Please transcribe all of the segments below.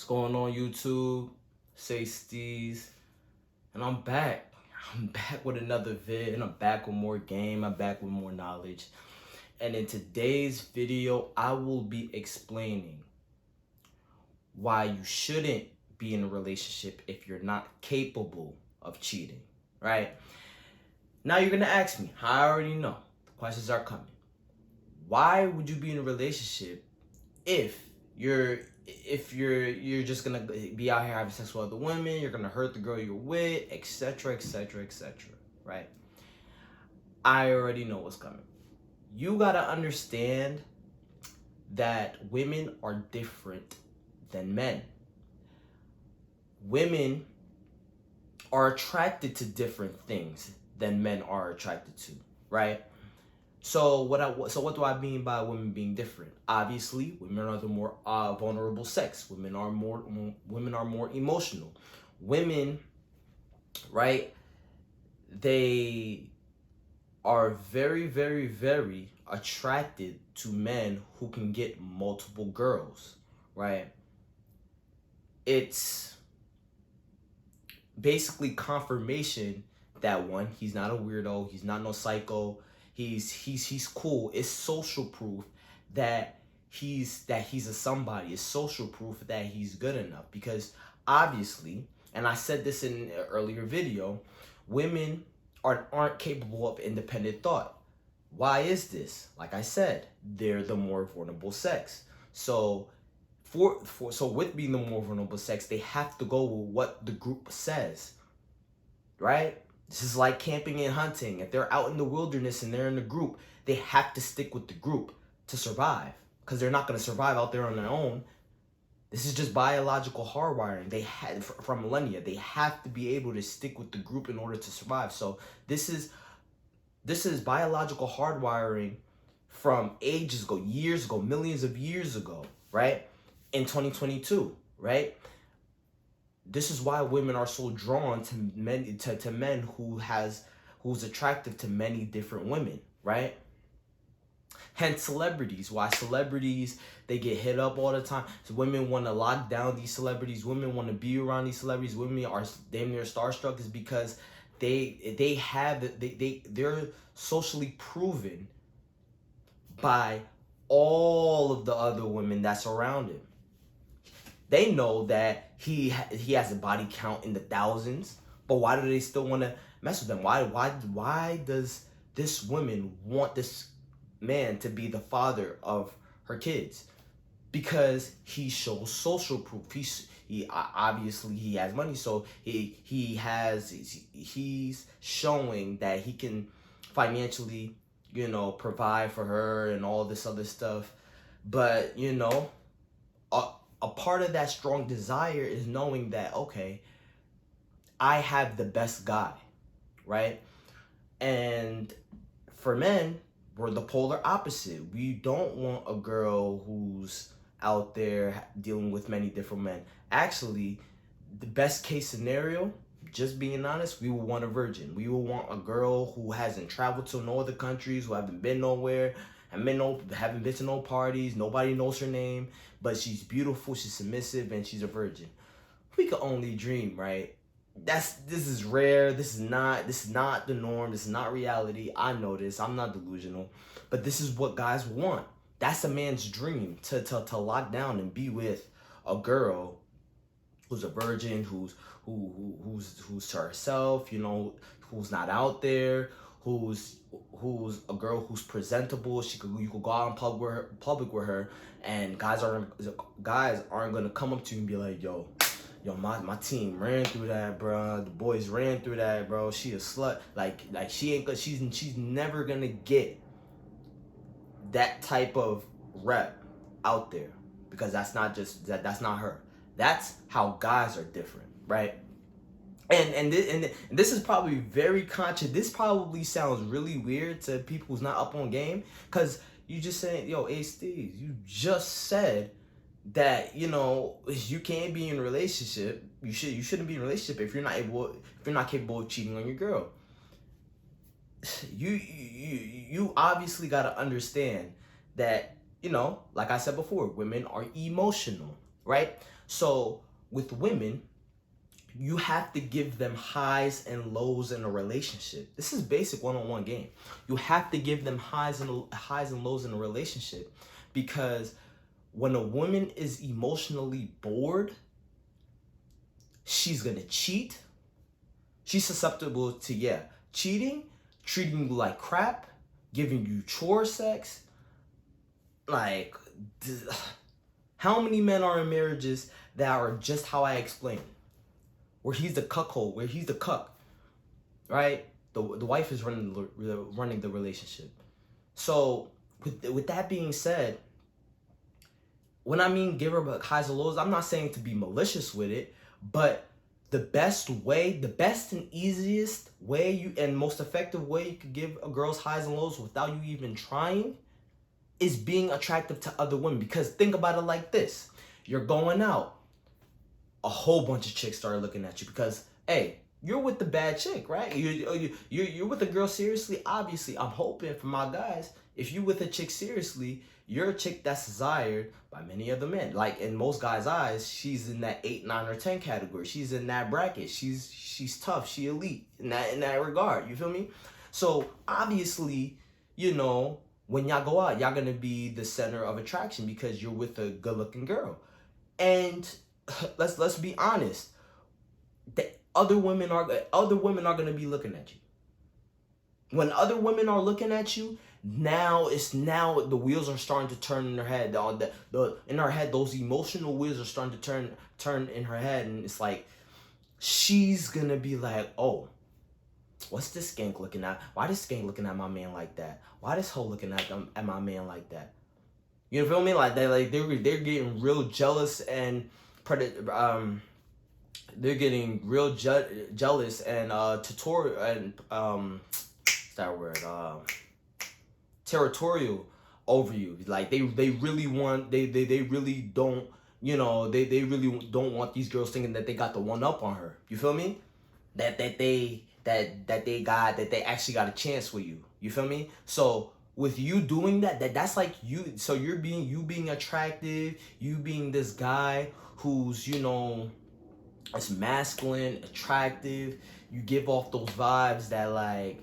going on YouTube? Say Steez. And I'm back. I'm back with another vid, and I'm back with more game. I'm back with more knowledge. And in today's video, I will be explaining why you shouldn't be in a relationship if you're not capable of cheating, right? Now you're gonna ask me, I already know. The questions are coming. Why would you be in a relationship if you're just gonna be out here having sex with other women, you're gonna hurt the girl you're with, etc., etc., etc., right? I already know what's coming. You gotta understand that women are different than men. Women are attracted to different things than men are attracted to, right? So what do I mean by women being different? Obviously, women are the more vulnerable sex. Women are more emotional. Women, right? They are very, very, very attracted to men who can get multiple girls, right? It's basically confirmation that one, he's not a weirdo, he's not no psycho, he's cool. It's social proof that he's a somebody. It's social proof that he's good enough, because obviously, and I said this in an earlier video, women aren't capable of independent thought. Why is this? Like I said, they're the more vulnerable sex. So so with being the more vulnerable sex, they have to go with what the group says, right? This is like camping and hunting. If they're out in the wilderness and they're in a group, they have to stick with the group to survive, because they're not going to survive out there on their own. This is just biological hardwiring. They had from millennia. They have to be able to stick with the group in order to survive. So this is biological hardwiring from ages ago, years ago, millions of years ago, right? In 2022, right? This is why women are so drawn to men who's attractive to many different women, right? Hence celebrities. Why celebrities, they get hit up all the time. So women want to lock down these celebrities. Women want to be around these celebrities. Women are damn near starstruck, is because they're socially proven by all of the other women that's around him. They know that he has a body count in the thousands, but why do they still want to mess with him? Why does this woman want this man to be the father of her kids? Because he shows social proof. He obviously he has money, so he's showing that he can financially, provide for her and all this other stuff. But a part of that strong desire is knowing that, okay, I have the best guy, right? And for men, we're the polar opposite. We don't want a girl who's out there dealing with many different men. Actually, the best case scenario, just being honest, we would want a virgin. We would want a girl who hasn't traveled to no other countries, who haven't been nowhere, haven't been to no parties, nobody knows her name, but she's beautiful, she's submissive, and she's a virgin. We could only dream, right? This is rare. This is not the norm. This is not reality. I know this. I'm not delusional, but this is what guys want. That's a man's dream, to lock down and be with a girl who's a virgin, who's to herself, who's not out there, who's a girl who's presentable. You could go out in public with her, and guys aren't gonna come up to you and be like, yo, my team ran through that, bro. The boys ran through that, bro. She a slut. Like she's never gonna get that type of rep out there, because that's not her. That's how guys are different, right? And this is probably very conscious. This probably sounds really weird to people who's not up on game, because you just saying, yo, Ace Steez, you just said that you can't be in a relationship. You shouldn't be in a relationship if you're not capable of cheating on your girl. You obviously got to understand that, like I said before, women are emotional, right? So with women, you have to give them highs and lows in a relationship. This is basic one-on-one game. You have to give them highs and lows in a relationship, because when a woman is emotionally bored, she's gonna cheat. She's susceptible to cheating, treating you like crap, giving you chore sex. Like, how many men are in marriages that are just how I explained, where he's the cuckold, where he's the cuck, right? The wife is running the relationship. So with that being said, when I mean give her highs and lows, I'm not saying to be malicious with it, but the best and easiest way and most effective way you could give a girl's highs and lows without you even trying is being attractive to other women. Because think about it like this: you're going out, a whole bunch of chicks start looking at you because, hey, you're with the bad chick, right? You're with a girl seriously. Obviously, I'm hoping for my guys, if you with a chick seriously, you're a chick that's desired by many other men. Like, in most guys' eyes, she's in that 8, 9, or 10 category. She's in that bracket. She's tough. She elite in that regard. You feel me? So obviously, when y'all go out, y'all gonna be the center of attraction because you're with a good-looking girl. And let's be honest, the other women are gonna be looking at you. When other women are looking at you, now the wheels are starting to turn in her head. In her head, those emotional wheels are starting to turn in her head, and it's like she's gonna be like, oh, what's this skank looking at? Why this skank looking at my man like that? Why this hoe looking at my man like that? You feel me? Like they're getting real jealous and they're getting real jealous and tutorial and what's that word? Territorial over you. Like they really want they really don't they really don't want these girls thinking that they got the one up on her. You feel me? That they actually got a chance with you. You feel me? So with you doing that's like you. So you're being attractive. You being this guy who's it's masculine, attractive. You give off those vibes that like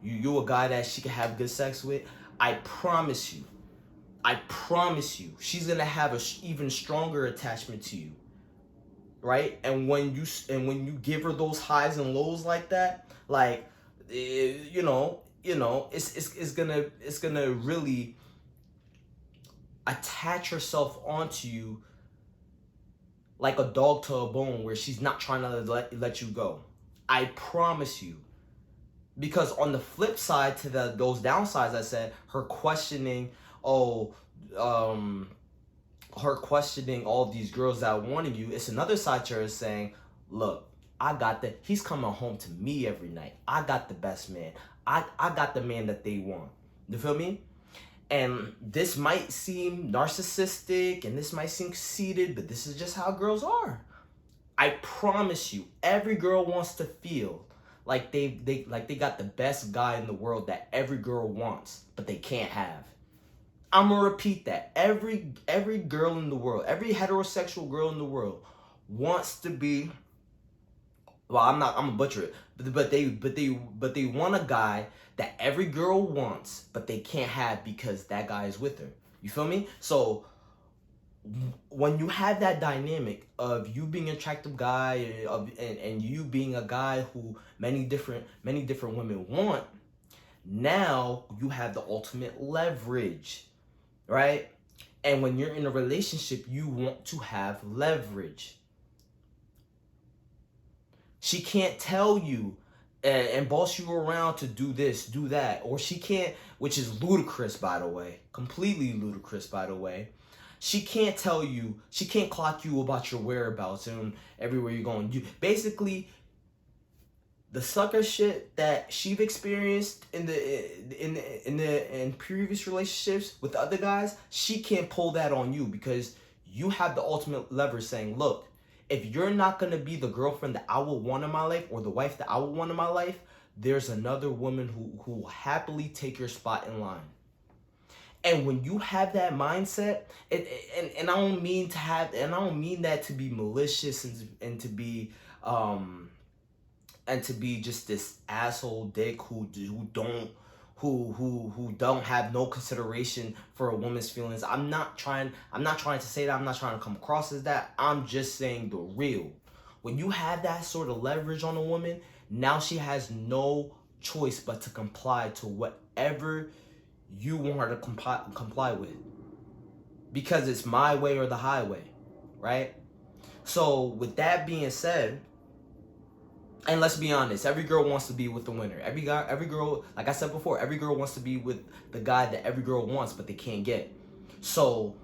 you a guy that she can have good sex with. I promise you, she's gonna have a even stronger attachment to you, right? And when you give her those highs and lows like that, like it's gonna really attach herself onto you like a dog to a bone, where she's not trying to let you go. I promise you. Because on the flip side to those downsides, I said, her questioning all these girls that wanted you, it's another side to her saying, look, he's coming home to me every night. I got the best man. I got the man that they want. You feel me? And this might seem narcissistic and this might seem conceited, but this is just how girls are. I promise you, every girl wants to feel like they got the best guy in the world that every girl wants, but they can't have. I'm gonna repeat that. Every girl in the world, every heterosexual girl in the world wants to be. Well, I'm gonna butcher it, but they want a guy that every girl wants, but they can't have because that guy is with her. You feel me? So when you have that dynamic of you being an attractive guy and you being a guy who many different women want, now you have the ultimate leverage, right? And when you're in a relationship, you want to have leverage. She can't tell you and boss you around to do this, do that, or she can't, which is ludicrous, by the way, completely ludicrous, by the way. She can't tell you, she can't clock you about your whereabouts and everywhere you're going. Basically, the sucker shit that she've experienced in previous relationships with other guys, she can't pull that on you because you have the ultimate leverage saying, look, if you're not gonna be the girlfriend that I will want in my life or the wife that I will want in my life, there's another woman who will happily take your spot in line. And when you have that mindset, and I don't mean to have, and I don't mean that to be malicious and to be just this asshole dick who don't have no consideration for a woman's feelings. I'm not trying to say that. I'm not trying to come across as that. I'm just saying the real. When you have that sort of leverage on a woman, now she has no choice but to comply to whatever you want her to comply with, because it's my way or the highway, right? So with that being said, and let's be honest, every girl wants to be with the winner. Every girl, like I said before, every girl wants to be with the guy that every girl wants, but they can't get. So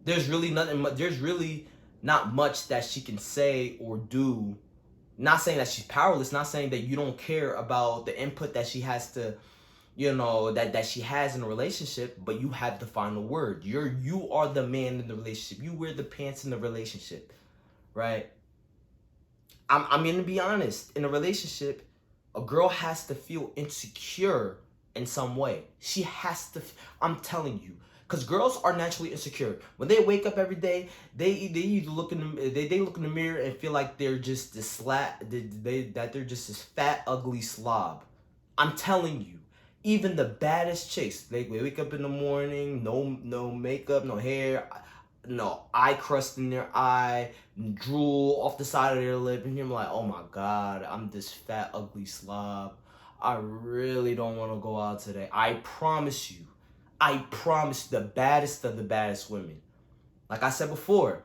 there's really not much that she can say or do. Not saying that she's powerless, not saying that you don't care about the input that she has to, that she has in a relationship, but you have the final word. You are the man in the relationship. You wear the pants in the relationship, right? I'm gonna be honest. In a relationship, a girl has to feel insecure in some way. She has to. I'm telling you, because girls are naturally insecure. When they wake up every day, they either look in the they look in the mirror and feel like they're just this that they're just this fat ugly slob. I'm telling you, even the baddest chicks, they wake up in the morning, no makeup, no hair, no eye crust in their eye, drool off the side of their lip, and you're like, oh my god, I'm this fat ugly slob. I really don't want to go out today. I promise the baddest of the baddest women. Like I said before,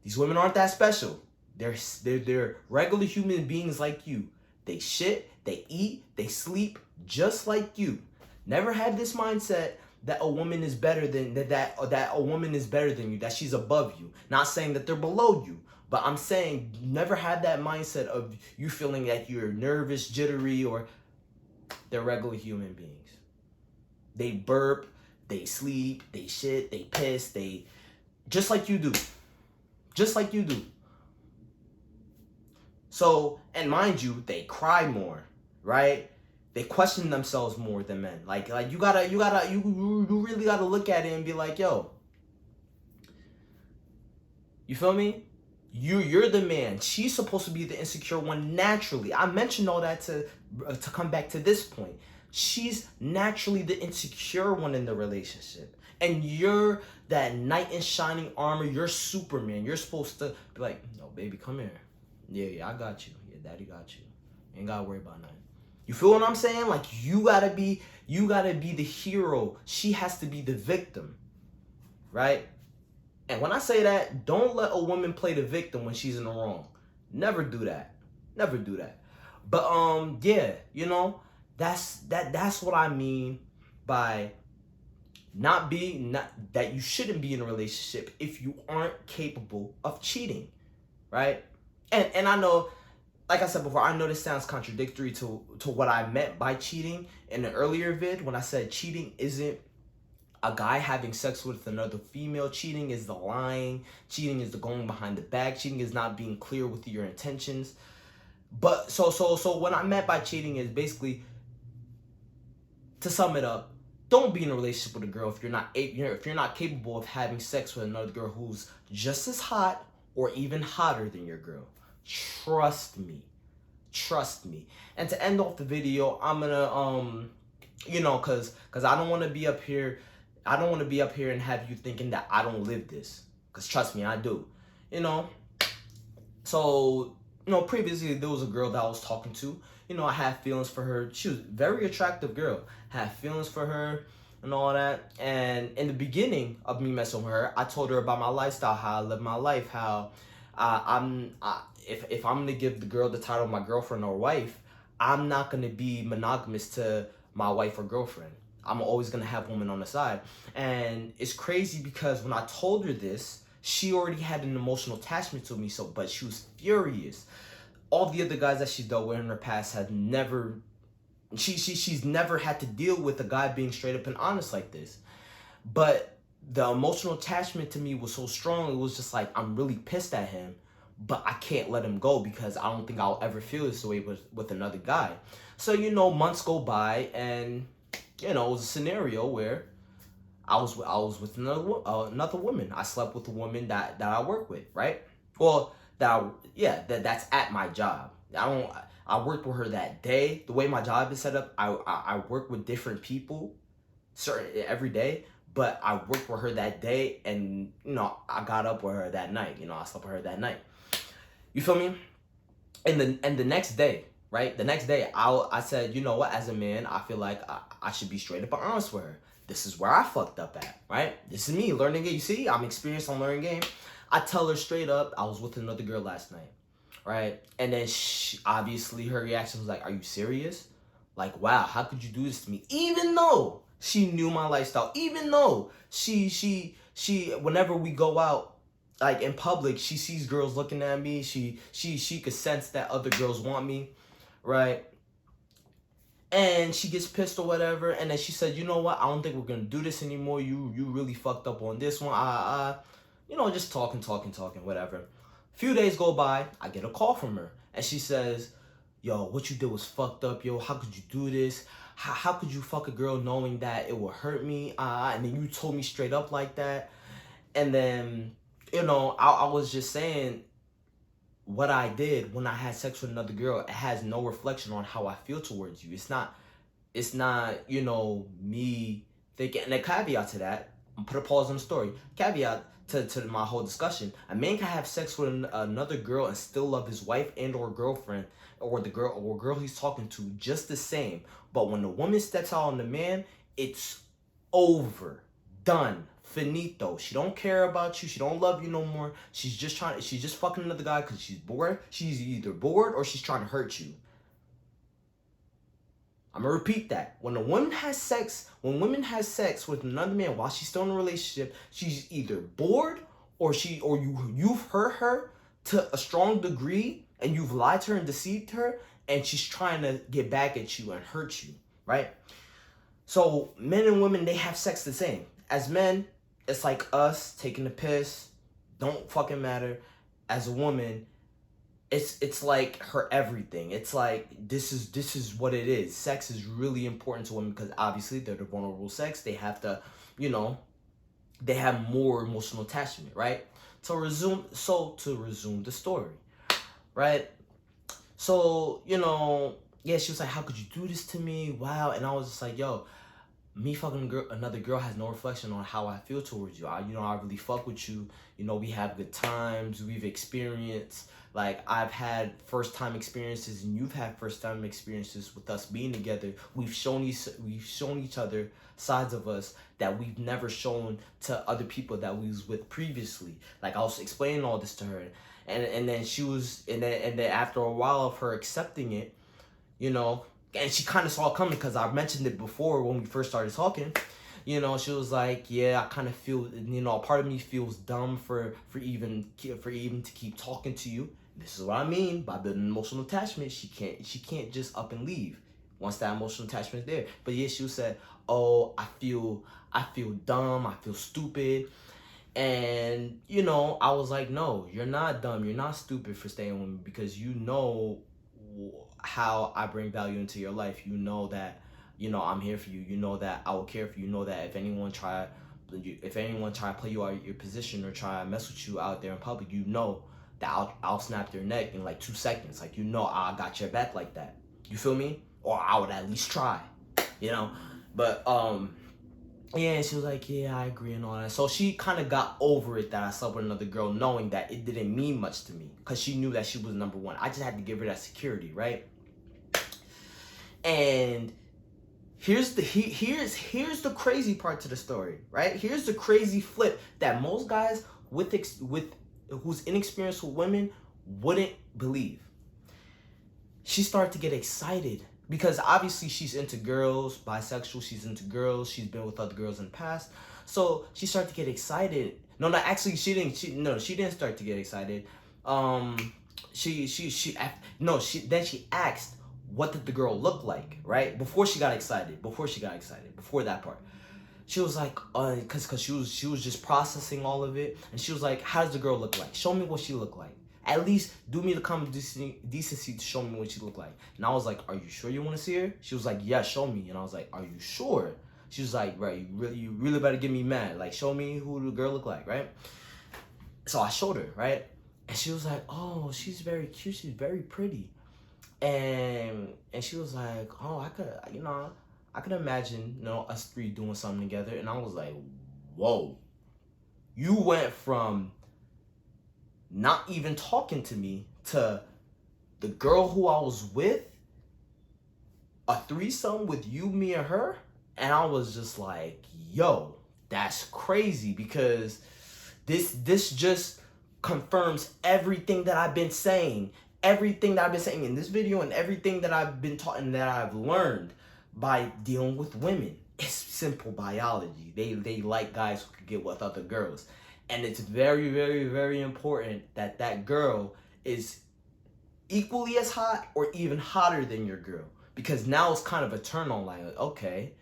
these women aren't that special. They're regular human beings like you. They shit, they eat, they sleep just like you. Never had this mindset that a woman is better than that a woman is better than you, that she's above you. Not saying that they're below you, but I'm saying never had that mindset of you feeling that you're nervous, jittery, or they're regular human beings. They burp, they sleep, they shit, they piss, they just like you do. Just like you do. So, and mind you, they cry more, right? They question themselves more than men. Like you really gotta look at it and be like, yo, you feel me? You're the man. She's supposed to be the insecure one naturally. I mentioned all that to come back to this point. She's naturally the insecure one in the relationship. And you're that knight in shining armor. You're Superman. You're supposed to be like, no, baby, come here. Yeah, I got you. Yeah, daddy got you. Ain't gotta worry about nothing. You feel what I'm saying? Like you gotta be the hero. She has to be the victim. Right? And when I say that, don't let a woman play the victim when she's in the wrong. Never do that. Never do that. But yeah, that's what I mean by not that you shouldn't be in a relationship if you aren't capable of cheating, right? And I know, like I said before, I know this sounds contradictory to what I meant by cheating in the earlier vid when I said cheating isn't a guy having sex with another female. Cheating is the lying. Cheating is the going behind the back. Cheating is not being clear with your intentions. But so what I meant by cheating is basically, to sum it up, don't be in a relationship with a girl if you're not capable of having sex with another girl who's just as hot or even hotter than your girl. Trust me. And to end off the video, I'm gonna cause I don't want to be up here. I don't want to be up here and have you thinking that I don't live this. Cause trust me, I do. So previously there was a girl that I was talking to. I had feelings for her. She was a very attractive girl. Had feelings for her and all that. And in the beginning of me messing with her, I told her about my lifestyle, how I live my life, how if I'm gonna give the girl the title of my girlfriend or wife, I'm not gonna be monogamous to my wife or girlfriend. I'm always gonna have women on the side. And it's crazy because when I told her this, she already had an emotional attachment to me. But she was furious. All the other guys that she dealt with in her past had never. She's never had to deal with a guy being straight up and honest like this. But the emotional attachment to me was so strong. It was just like, I'm really pissed at him, but I can't let him go because I don't think I'll ever feel this way with another guy. So, months go by, and, it was a scenario where I was with another woman. I slept with a woman that I work with, right? Well, that's at my job. I worked with her that day. The way my job is set up, I work with different people every day, but I worked with her that day, and I got up with her that night. I slept with her that night. You feel me? And the next day, right? The next day, I said, you know what? As a man, I feel like I should be straight up and honest with her. This is where I fucked up at, right? This is me learning game. You see, I'm experienced on learning game. I tell her straight up, I was with another girl last night, right? And then obviously her reaction was like, "Are you serious? Like, wow, how could you do this to me?" Even though she knew my lifestyle, even though she whenever we go out, like in public, she sees girls looking at me. She could sense that other girls want me, right? And she gets pissed or whatever, and then she said, "You know what? I don't think we're gonna do this anymore. You really fucked up on this one. Just talking, whatever." Few days go by, I get a call from her, and she says, "Yo, what you did was fucked up, yo. How could you do this? How could you fuck a girl knowing that it would hurt me? And then you told me straight up like that." And then, I was just saying, what I did when I had sex with another girl, it has no reflection on how I feel towards you. It's not, me thinking. And a caveat to that, I'm put a pause on the story. Caveat to my whole discussion: a man can have sex with another girl and still love his wife and or girlfriend, or the girl he's talking to, just the same. But when the woman steps out on the man, it's over, done, finito. She don't care about you. She don't love you no more. She's just fucking another guy because she's bored. She's either bored or she's trying to hurt you. I'm gonna repeat that. When women has sex with another man while she's still in a relationship, she's either bored or you've hurt her to a strong degree, and you've lied to her and deceived her, and she's trying to get back at you and hurt you, right? So men and women, they have sex the same. As men, it's like us taking the piss, don't fucking matter. As a woman, it's like her everything. It's like this is what it is. Sex is really important to women because obviously they're the vulnerable sex. They have to, they have more emotional attachment, right? To resume the story, right? So, yeah, she was like, "How could you do this to me? Wow." And I was just like, "Yo, me fucking another girl has no reflection on how I feel towards you. I really fuck with you. We have good times. We've experienced, like, I've had first time experiences, and you've had first time experiences with us being together. We've shown each other sides of us that we've never shown to other people that we was with previously." Like, I was explaining all this to her, and then after a while of her accepting it, and she kind of saw it coming because I mentioned it before when we first started talking. She was like, "Yeah, I kind of feel, a part of me feels dumb for even to keep talking to you." This is what I mean by building emotional attachment. She can't just up and leave once that emotional attachment is there. But yeah, she said, "Oh, I feel dumb. I feel stupid." And I was like, "No, you're not dumb. You're not stupid for staying with me because how I bring value into your life. You know that, I'm here for you. You know that I will care for you. You know that if anyone try to play you out of your position or try to mess with you out there in public, that I'll snap their neck in like 2 seconds. Like, I got your back like that. You feel me? Or I would at least try, But yeah, and she was like, "Yeah, I agree," and all that. So she kind of got over it that I slept with another girl, knowing that it didn't mean much to me because she knew that she was number one. I just had to give her that security, right? And here's the crazy part to the story, right? Here's the crazy flip that most guys with who's inexperienced with women wouldn't believe. She started to get excited because obviously she's into girls, bisexual. She's into girls. She's been with other girls in the past, so she started to get excited. No, actually, she didn't. She didn't start to get excited. Then she asked, what did the girl look like, right? Before that part. She was like, cause she was just processing all of it, and she was like, "How does the girl look like? Show me what she looked like." At least do me the common decency to show me what she looked like. And I was like, are you sure you want to see her? She was like, yeah, show me. And I was like, are you sure? She was like, right, you really better get me mad. Like, show me who the girl looked like, right? So I showed her, right? And she was like, oh, she's very cute. She's very pretty. And she was like, oh, I could imagine, us three doing something together. And I was like, whoa. You went from not even talking to me to the girl who I was with, a threesome with you, me, and her. And I was just like, yo, that's crazy, because this just confirms everything that I've been saying. Everything that I've been saying in this video and everything that I've been taught and that I've learned by dealing with women. It's simple biology. They like guys who can get with other girls. And it's very, very, very important that that girl is equally as hot or even hotter than your girl. Because now it's kind of a turn on, like, okay,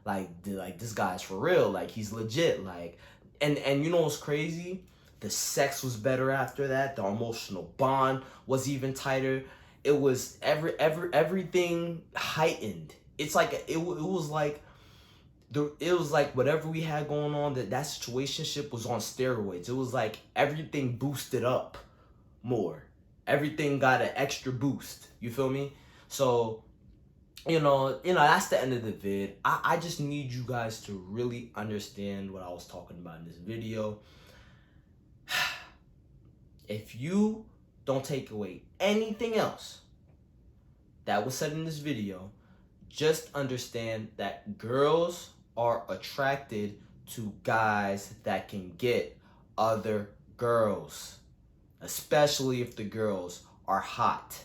like this guy's for real, like he's legit, like, and you know what's crazy? The sex was better after that. The emotional bond was even tighter. It was everything heightened. It's like it was like whatever we had going on, that situationship was on steroids. It was like everything boosted up more. Everything got an extra boost. You feel me? So, that's the end of the vid. I just need you guys to really understand what I was talking about in this video. If you don't take away anything else that was said in this video, just understand that girls are attracted to guys that can get other girls, especially if the girls are hot.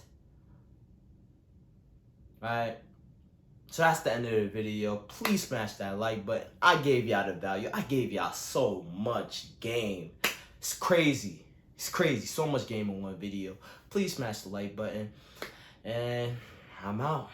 Right? So that's the end of the video. Please smash that like button. I gave y'all the value. I gave y'all so much game. It's crazy. It's crazy. So much game in one video. Please smash the like button. And I'm out.